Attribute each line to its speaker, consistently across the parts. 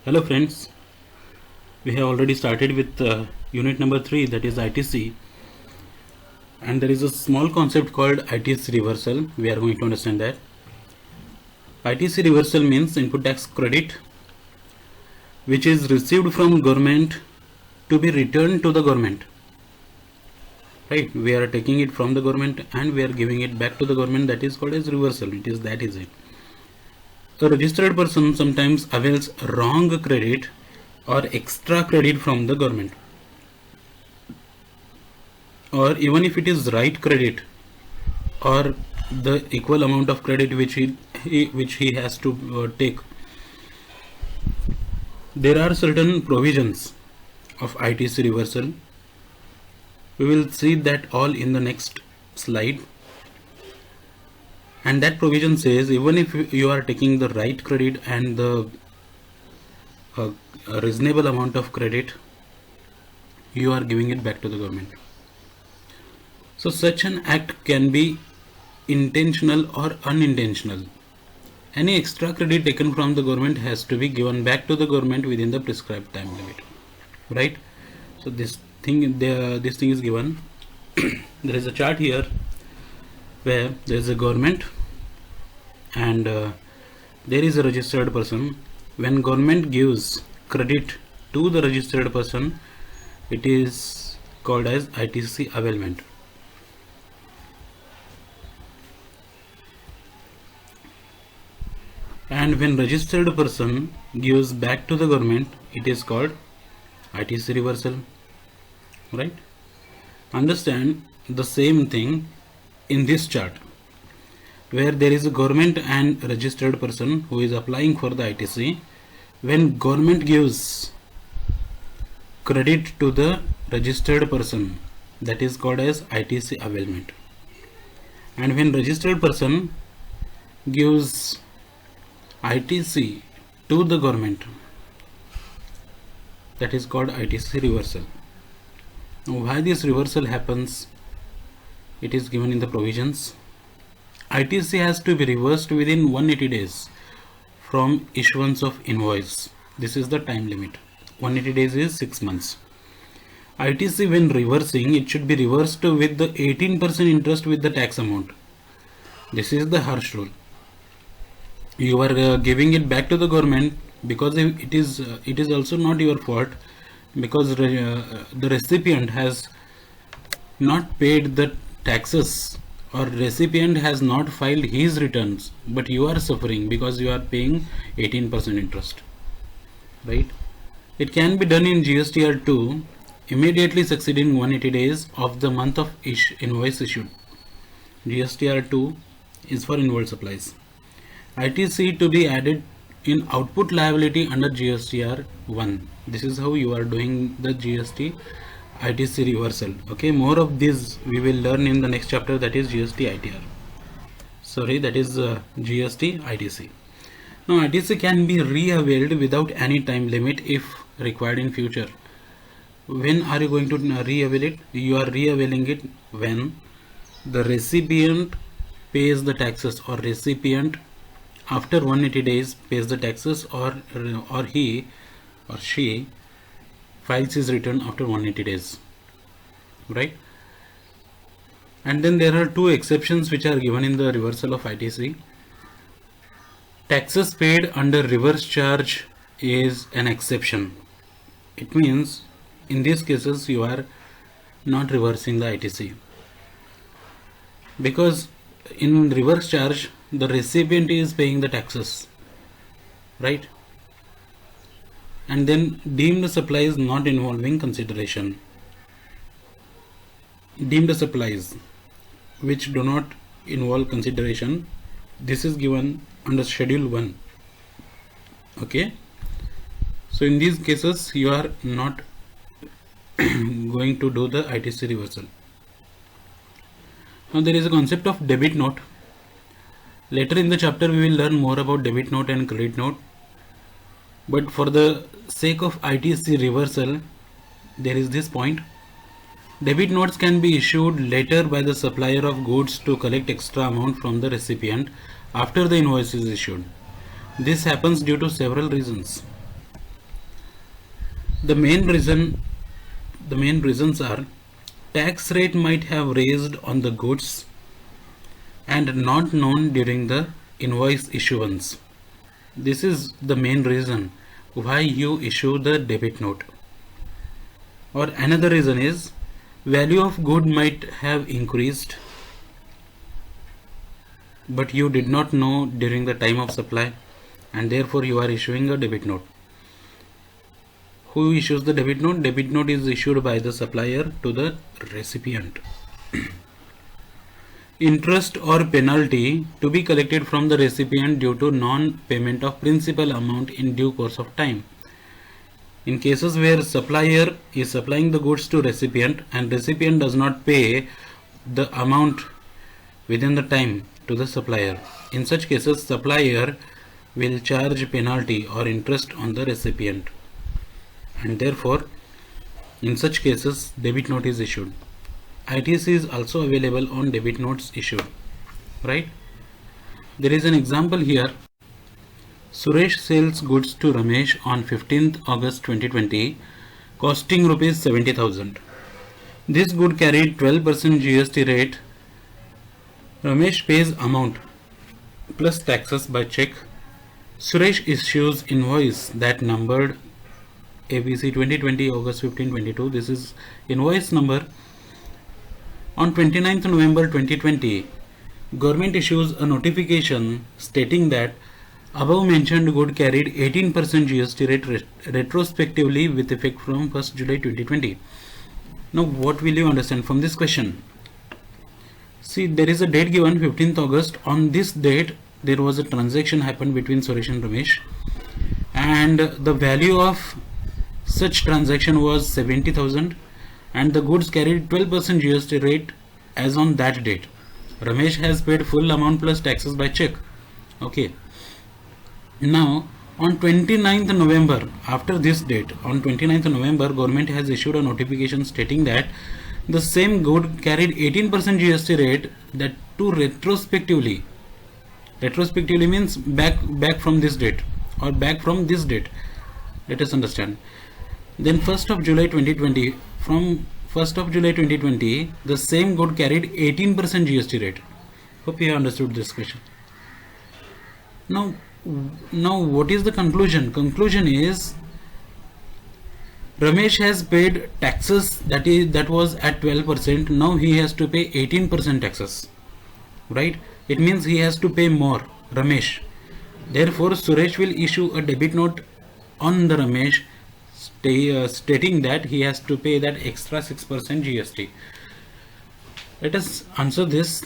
Speaker 1: Hello friends, we have already started with unit number 3, that is ITC, and there is a small concept called ITC reversal. We are going to understand that. ITC reversal means input tax credit which is received from government to be returned to the government. Right, we are taking it from the government and we are giving it back to the government. That is called as reversal. That is it. A registered person sometimes avails wrong credit or extra credit from the government, or even if it is right credit or the equal amount of credit which he has to take. There are certain provisions of ITC reversal. We will see that all in the next slide. And that provision says even if you are taking the right credit and the a reasonable amount of credit, you are giving it back to the government. So such an act can be intentional or unintentional. Any extra credit taken from the government has to be given back to the government within the prescribed time limit. Right? So this thing is given. There is a chart here where there is a government and there is a registered person. When government gives credit to the registered person, it is called as ITC availment. And when registered person gives back to the government, it is called ITC reversal. Right? Understand the same thing in this chart, where there is a government and registered person who is applying for the ITC. When government gives credit to the registered person, that is called as ITC availment. And when registered person gives ITC to the government, that is called ITC reversal. Now, why this reversal happens? It is given in the provisions. ITC has to be reversed within 180 days from issuance of invoice. This is the time limit. 180 days is 6 months. ITC, when reversing, it should be reversed with the 18% interest with the tax amount. This is the harsh rule. You are giving it back to the government because it is also not your fault, because the recipient has not paid the taxes or recipient has not filed his returns, but you are suffering because you are paying 18% interest. Right? It can be done in GSTR 2 immediately succeeding 180 days of the month of invoice issued. GSTR 2 is for inward supplies. ITC to be added in output liability under GSTR 1. This is how you are doing the GST ITC reversal. Okay, more of this we will learn in the next chapter, that is GST ITR. Sorry, that is GST ITC. Now ITC can be re-availed without any time limit if required in future. When are you going to re-avail it? You are re-availing it when the recipient pays the taxes, or recipient after 180 days pays the taxes, or he or she files his return after 180 days. Right? And then there are two exceptions which are given in the reversal of ITC. Taxes paid under reverse charge is an exception. It means in these cases you are not reversing the ITC, because in reverse charge the recipient is paying the taxes, right? And then deemed supplies not involving consideration. Deemed supplies which do not involve consideration, this is given under schedule 1. Okay, so in these cases you are not going to do the ITC reversal. Now there is a concept of debit note. Later in the chapter we will learn more about debit note and credit note, but for the sake of ITC reversal there is this point. Debit notes can be issued later by the supplier of goods to collect extra amount from the recipient after the invoice is issued. This happens due to several reasons. The main reasons are tax rate might have raised on the goods and not known during the invoice issuance. This is the main reason why you issue the debit note. Or another reason is value of good might have increased, but you did not know during the time of supply, and therefore you are issuing a debit note. Who issues the debit note? Debit note is issued by the supplier to the recipient. Interest or penalty to be collected from the recipient due to non-payment of principal amount in due course of time. In cases where supplier is supplying the goods to recipient and recipient does not pay the amount within the time to the supplier, in such cases supplier will charge penalty or interest on the recipient, and therefore in such cases debit note is issued. ITC is also available on debit notes issued, right? There is an example here. Suresh sells goods to Ramesh on 15th August 2020 costing rupees 70,000. This good carried 12% GST rate. Ramesh pays amount plus taxes by check. Suresh issues invoice that numbered ABC 2020 August 15 22. This is invoice number. On 29th November 2020, government issues a notification stating that above mentioned good carried 18% GST rate retrospectively with effect from 1st July 2020. Now what will you understand from this question? See, there is a date given 15th August. On this date there was a transaction happened between Suresh and Ramesh, and the value of such transaction was 70,000, and the goods carried 12% GST rate as on that date. Ramesh has paid full amount plus taxes by check. Okay. Now on 29th November, after this date, on 29th November, government has issued a notification stating that the same good carried 18% GST rate, that too retrospectively. Retrospectively means back from this date or back from this date. Let us understand. Then 1st of July 2020, from 1st of July 2020, the same good carried 18% GST rate. Hope you have understood this question. Now what is the conclusion? Conclusion is Ramesh has paid taxes that was at 12%. Now he has to pay 18% taxes, right? It means he has to pay more, Ramesh. Therefore Suresh will issue a debit note on the Ramesh stating that he has to pay that extra 6% GST. Let us answer this.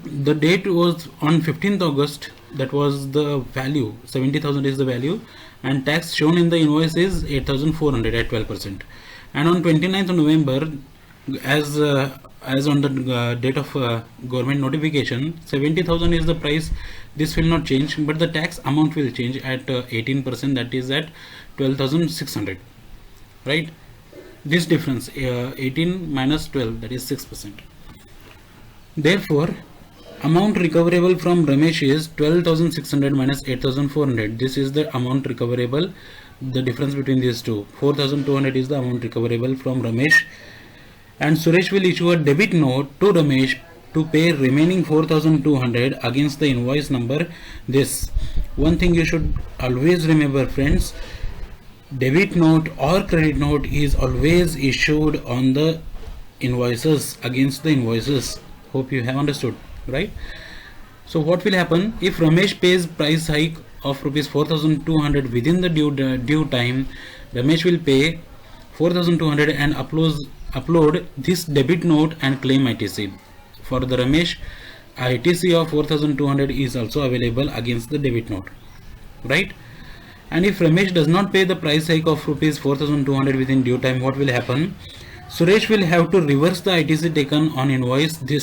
Speaker 1: The date was on 15th August, that was the value, 70,000 is the value, and tax shown in the invoice is 8,400 at 12%. And on 29th November, as on the date of government notification, 70,000 is the price. This will not change, but the tax amount will change at 18%, that is at 12,600, right? This difference, 18 minus 12, that is 6%. Therefore amount recoverable from Ramesh is 12,600 minus 8,400. This is the amount recoverable, the difference between these two. 4,200 is the amount recoverable from Ramesh, and Suresh will issue a debit note to Ramesh to pay remaining 4,200 against the invoice number this. One thing you should always remember, friends, debit note or credit note is always issued on the invoices, against the invoices. Hope you have understood, right? So what will happen if Ramesh pays price hike of rupees 4,200 within the due time? Ramesh will pay 4,200 and upload this debit note and claim ITC. For the Ramesh, ITC of 4,200 is also available against the debit note, right? And if Ramesh does not pay the price hike of rupees 4,200 within due time, what will happen? Suresh will have to reverse the ITC taken on invoice, the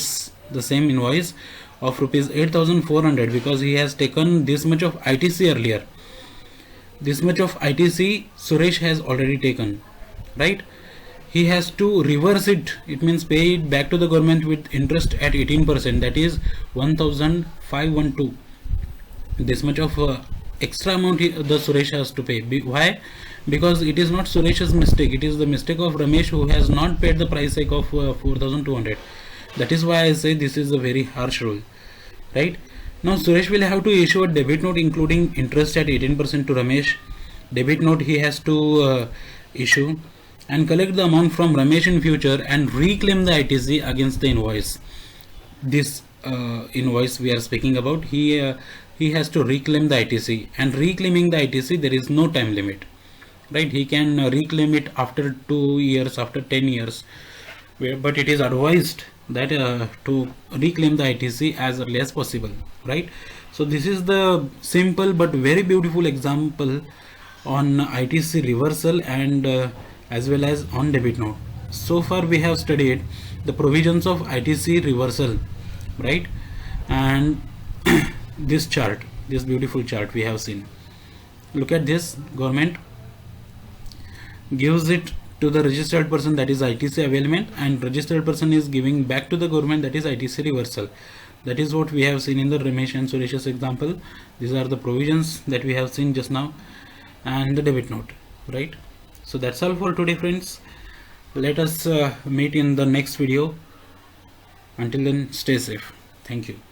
Speaker 1: same invoice of rupees 8,400, because he has taken this much of ITC earlier. This much of ITC Suresh has already taken, right? He has to reverse it. It means pay it back to the government with interest at 18%, that is 1,512. This much of extra amount the Suresh has to pay. Why? Because it is not Suresh's mistake, it is the mistake of Ramesh, who has not paid the price hike of 4200. That is why I say this is a very harsh rule, right? Now Suresh will have to issue a debit note including interest at 18% to Ramesh. Debit note he has to issue, and collect the amount from Ramesh in future and reclaim the ITC against the invoice. This invoice we are speaking about, he has to reclaim the ITC, and reclaiming the ITC there is no time limit, right? He can reclaim it after 2 years, after 10 years, but it is advised that to reclaim the ITC as early as possible, right? So this is the simple but very beautiful example on ITC reversal and as well as on debit note. So far we have studied the provisions of ITC reversal, right? And this chart, this beautiful chart we have seen. Look at this. Government gives it to the registered person, that is ITC availment, and registered person is giving back to the government, that is ITC reversal. That is what we have seen in the Ramesh and Suresh's example. These are the provisions that we have seen just now, and the debit note, right? So that's all for today, friends. Let us meet in the next video. Until then, stay safe. Thank you.